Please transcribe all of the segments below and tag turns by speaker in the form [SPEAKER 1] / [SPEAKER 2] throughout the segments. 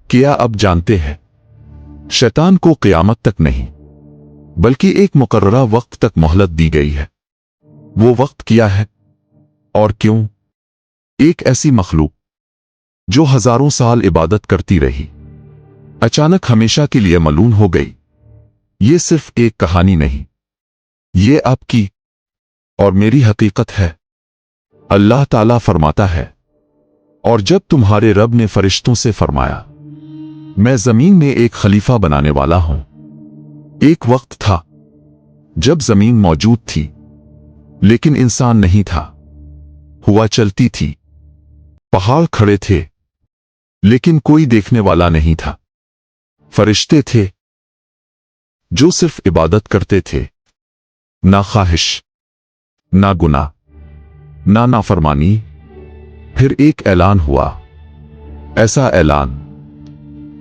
[SPEAKER 1] क्या अब जानते हैं? शैतान को क़यामत तक नहीं बल्कि एक मुकर्ररा वक्त तक मोहलत दी गई है। वो वक्त क्या है और क्यों? एक ऐसी मखलूक जो हजारों साल इबादत करती रही, अचानक हमेशा के लिए मलून हो गई। ये सिर्फ एक कहानी नहीं, ये आपकी और मेरी हकीकत है। अल्लाह ताला फरमाता है, और जब तुम्हारे रब ने फरिश्तों से फरमाया, मैं जमीन में एक खलीफा बनाने वाला हूं। एक वक्त था जब जमीन मौजूद थी लेकिन इंसान नहीं था। हवा चलती थी, पहाड़ खड़े थे लेकिन कोई देखने वाला नहीं था। फरिश्ते थे जो सिर्फ इबादत करते थे, ना ख्वाहिश, ना गुनाह, ना नाफरमानी। फिर एक ऐलान हुआ, ऐसा ऐलान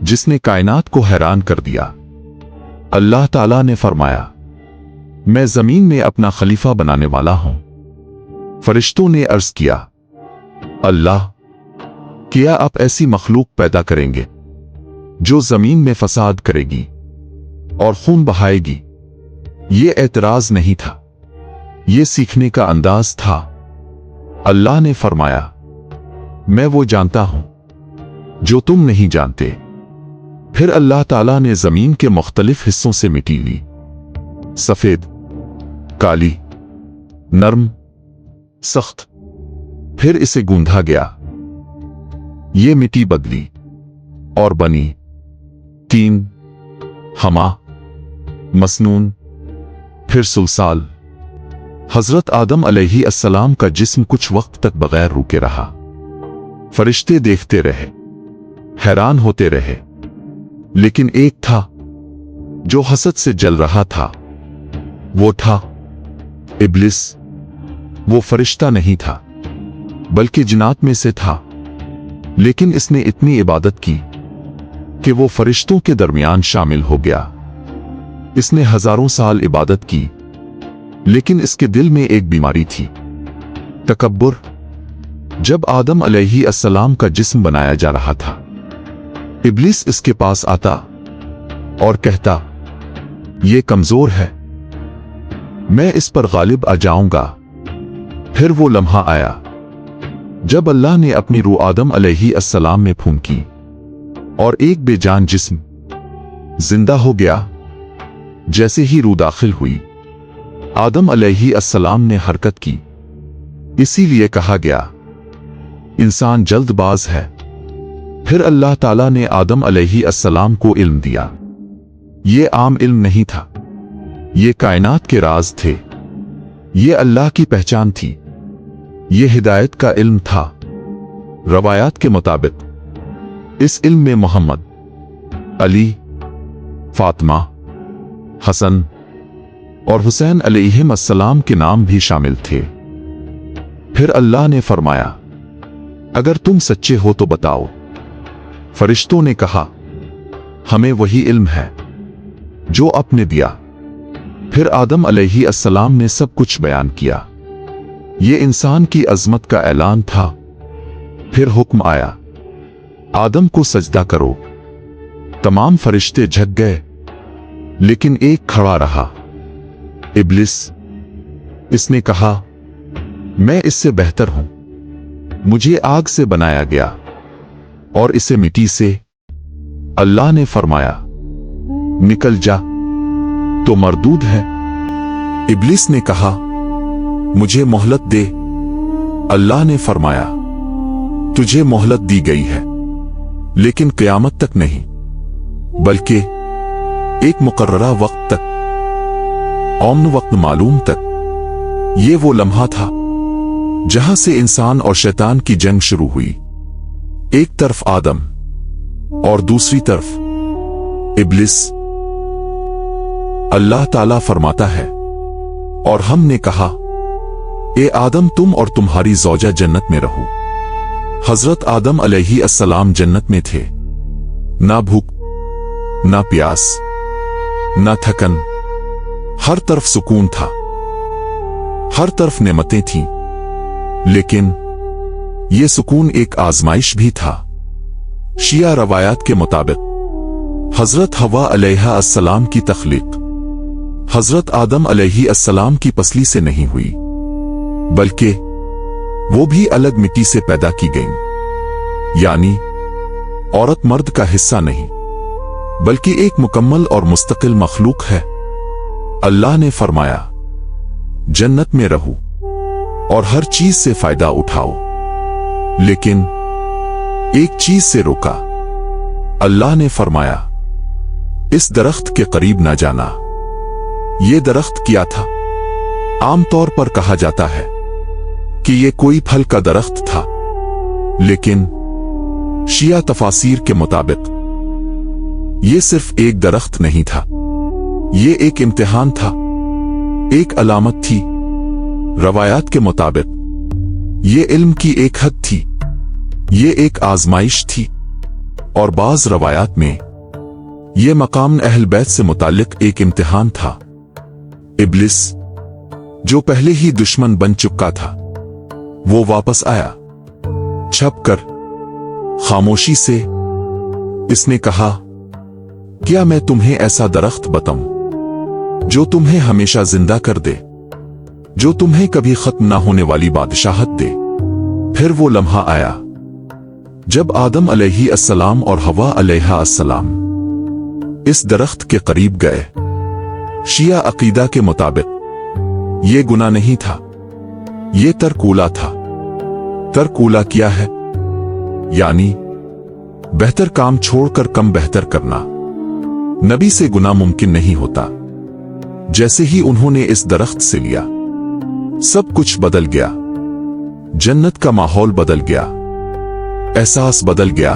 [SPEAKER 1] जिसने कायनात को हैरान कर दिया। अल्लाह ताला ने फरमाया, मैं जमीन में अपना खलीफा बनाने वाला हूं। फरिश्तों ने अर्ज किया, अल्लाह, क्या आप ऐसी मखलूक पैदा करेंगे जो जमीन में फसाद करेगी और खून बहाएगी? ये एतराज नहीं था, ये सीखने का अंदाज था। अल्लाह ने फरमाया, मैं वो जानता हूं जो तुम नहीं जानते। फिर अल्लाह ताला ने जमीन के मुख्तलिफ हिस्सों से मिट्टी ली, सफेद, काली, नरम, सख्त। फिर इसे गूंधा गया। ये मिट्टी बदली और बनी तीन, हमा, मसनून, फिर सुलसाल। हजरत आदम अलैहिस्सलाम का जिस्म कुछ वक्त तक बगैर रुके रहा। फरिश्ते देखते रहे, हैरान होते रहे, लेकिन एक था जो हसद से जल रहा था। वो था इब्लिस। वो फरिश्ता नहीं था बल्कि जिन्नात में से था, लेकिन इसने इतनी इबादत की कि वो फरिश्तों के दरमियान शामिल हो गया। इसने हजारों साल इबादत की, लेकिन इसके दिल में एक बीमारी थी, तकब्बुर। जब आदम अलैहिस्सलाम का जिस्म बनाया जा रहा था, इब्लिस इसके पास आता और कहता, ये कमजोर है, मैं इस पर गालिब आ जाऊंगा। फिर वो लम्हा आया जब अल्लाह ने अपनी रूह आदम अलैहिस्सलाम में फूंकी और एक बेजान जिस्म जिंदा हो गया। जैसे ही रूह दाखिल हुई, आदम अलैहिस्सलाम ने हरकत की। इसीलिए कहा गया, इंसान जल्दबाज है। फिर अल्लाह ताला ने आदम अलैहिस्सलाम को इल्म दिया। ये आम इल्म नहीं था, ये कायनात के राज थे, ये अल्लाह की पहचान थी, ये हिदायत का इल्म था। रवायात के मुताबिक इस इल्म में मोहम्मद, अली, फातिमा, हसन और हुसैन अलैहिस्सलाम के नाम भी शामिल थे। फिर अल्लाह ने फरमाया, अगर तुम सच्चे हो तो बताओ। फरिश्तों ने कहा, हमें वही इल्म है जो आपने दिया। फिर आदम अलैहिस्सलाम ने सब कुछ बयान किया। ये इंसान की अजमत का ऐलान था। फिर हुक्म आया, आदम को सजदा करो। तमाम फरिश्ते झक गए, लेकिन एक खड़ा रहा, इब्लिस। इसने कहा, मैं इससे बेहतर हूं, मुझे आग से बनाया गया और इसे मिट्टी से। अल्लाह ने फरमाया, निकल जा, तो मरदूद है। इब्लिस ने कहा, मुझे मोहलत दे। अल्लाह ने फरमाया, तुझे मोहलत दी गई है, लेकिन क़यामत तक नहीं, बल्कि एक मुकर्ररा वक्त तक, औम्न वक्त मालूम तक। ये वो लम्हा था जहां से इंसान और शैतान की जंग शुरू हुई। एक तरफ आदम और दूसरी तरफ इब्लिस। अल्लाह ताला फरमाता है, और हमने कहा, ए आदम, तुम और तुम्हारी ज़ौजा जन्नत में रहो। हजरत आदम अलैहिस्सलाम जन्नत में थे। ना भूख, ना प्यास, ना थकन, हर तरफ सुकून था, हर तरफ नेमतें थीं। लेकिन यह सुकून एक आजमाइश भी था, शिया रवायात के मुताबिक हजरत हवा अलैहा अस्सलाम की तख्लीक हजरत आदम अलैहि अस्सलाम की पसली से नहीं हुई, बल्कि वो भी अलग मिट्टी से पैदा की गईं। यानी औरत मर्द का हिस्सा नहीं, बल्कि एक मुकम्मल और मुस्तकिल मखलूक है। अल्लाह ने फरमाया, जन्नत में रहो और हर चीज से फायदा उठाओ, लेकिन एक चीज से रोका। अल्लाह ने फरमाया, इस दरख्त के करीब ना जाना। ये दरख्त क्या था? आमतौर पर कहा जाता है कि ये कोई फल का दरख्त था, लेकिन शिया तफासीर के मुताबिक ये सिर्फ एक दरख्त नहीं था, ये एक इम्तिहान था, एक अलामत थी। रवायात के मुताबिक ये इल्म की एक हद थी, ये एक आजमाइश थी, और बाज रवायात में ये मकाम अहल बैत से मुताल्लिक एक इम्तिहान था। इब्लिस, जो पहले ही दुश्मन बन चुका था, वो वापस आया। छपकर खामोशी से इसने कहा, क्या मैं तुम्हें ऐसा दरख्त बताऊं जो तुम्हें हमेशा जिंदा कर दे, जो तुम्हें कभी खत्म ना होने वाली बादशाहत दे? फिर वो लम्हा आया जब आदम अलैहि अस्सलाम और हवा अलैहा अस्सलाम इस दरख्त के करीब गए। शिया अकीदा के मुताबिक ये गुनाह नहीं था, ये तरकूला था। तरकूला क्या है? यानी बेहतर काम छोड़कर कम बेहतर करना। नबी से गुनाह मुमकिन नहीं होता। जैसे ही उन्होंने इस दरख्त से लिया, सब कुछ बदल गया। जन्नत का माहौल बदल गया, एहसास बदल गया।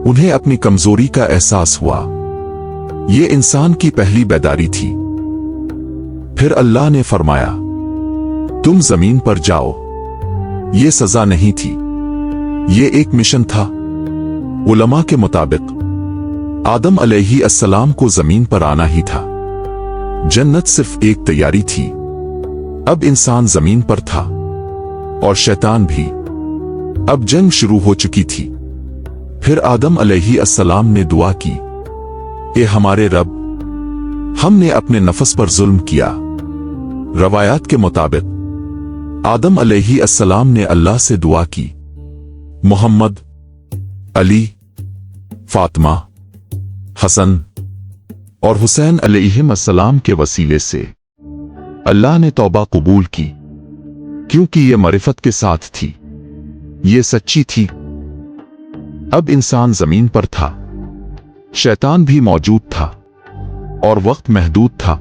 [SPEAKER 1] उन्हें अपनी कमजोरी का एहसास हुआ। ये इंसान की पहली बेदारी थी। फिर अल्लाह ने फरमाया, तुम जमीन पर जाओ। ये सजा नहीं थी, ये एक मिशन था। उलमा के मुताबिक आदम अलैहि अस्सलाम को जमीन पर आना ही था। जन्नत सिर्फ एक तैयारी थी। अब इंसान जमीन पर था और शैतान भी। अब जंग शुरू हो चुकी थी। फिर आदम अलैहि अस्सलाम ने दुआ की, ए हमारे रब, हमने अपने नफ्स पर जुल्म किया। रवायात के मुताबिक आदम अलैहि अस्सलाम ने अल्लाह से दुआ की, मोहम्मद, अली, फातिमा, हसन और हुसैन अलैहिम अस्सलाम के वसीले से। अल्लाह ने तौबा कबूल की, क्योंकि ये मरिफत के साथ थी, ये सच्ची थी। अब इंसान जमीन पर था, शैतान भी मौजूद था, और वक्त महदूद था,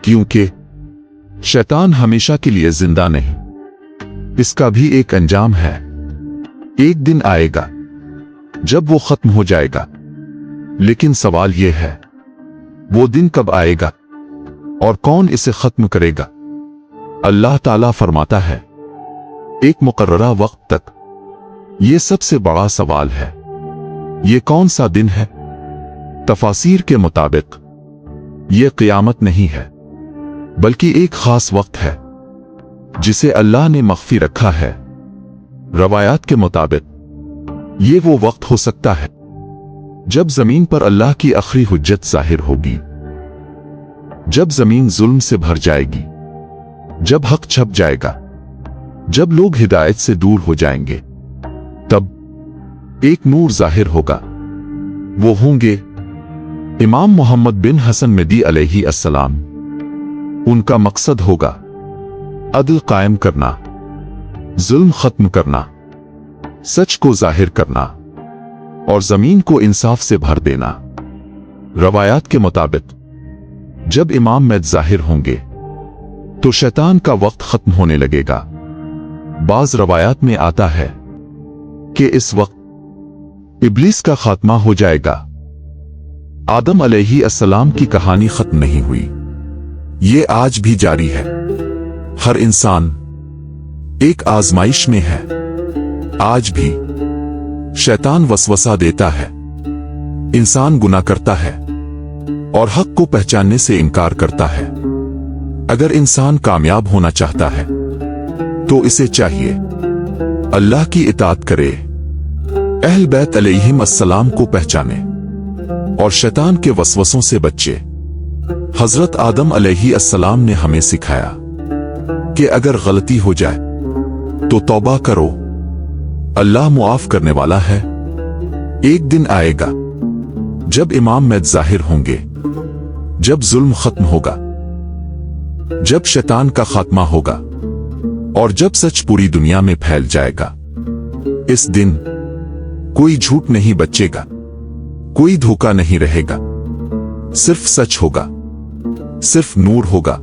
[SPEAKER 1] क्योंकि शैतान हमेशा के लिए जिंदा नहीं। इसका भी एक अंजाम है। एक दिन आएगा जब वो खत्म हो जाएगा। लेकिन सवाल यह है, वो दिन कब आएगा और कौन इसे खत्म करेगा? अल्लाह ताला फरमाता है, एक मुकर्ररा वक्त तक। ये सबसे बड़ा सवाल है। ये कौन सा दिन है? तफासीर के मुताबिक ये क़यामत नहीं है, बल्कि एक खास वक्त है जिसे अल्लाह ने मख्फी रखा है। रवायात के मुताबिक ये वो वक्त हो सकता है जब जमीन पर अल्लाह की आखिरी हुज्जत जाहिर होगी, जब जमीन जुल्म से भर जाएगी, जब हक छप जाएगा, जब लोग हिदायत से दूर हो जाएंगे। तब एक नूर जाहिर होगा। वो होंगे इमाम मोहम्मद बिन हसन मेहदी अलैहि अस्सलाम। उनका मकसद होगा अदल कायम करना, जुल्म खत्म करना, सच को जाहिर करना और जमीन को इंसाफ से भर देना। रवायात के मुताबिक जब इमाम मेहद जाहिर होंगे तो शैतान का वक्त खत्म होने लगेगा। बाज रवायात में आता है कि इस वक्त इब्लीस का खात्मा हो जाएगा। आदम अलैहि अस्सलाम की कहानी खत्म नहीं हुई, ये आज भी जारी है। हर इंसान एक आजमाइश में है। आज भी शैतान वसवसा देता है, इंसान गुनाह करता है और हक को पहचानने से इनकार करता है। अगर इंसान कामयाब होना चाहता है तो इसे चाहिए अल्लाह की इताअत करे, अहल बैत अलैहिम अस्सलाम को पहचाने और शैतान के वसवसों से बचे। हजरत आदम अलैहि अस्सलाम ने हमें सिखाया कि अगर गलती हो जाए तो तौबा करो, अल्लाह मुआफ करने वाला है। एक दिन आएगा जब इमाम महद जाहिर होंगे, जब जुल्म खत्म होगा, जब शैतान का खात्मा होगा और जब सच पूरी दुनिया में फैल जाएगा। इस दिन कोई झूठ नहीं बचेगा, कोई धोखा नहीं रहेगा, सिर्फ सच होगा, सिर्फ नूर होगा।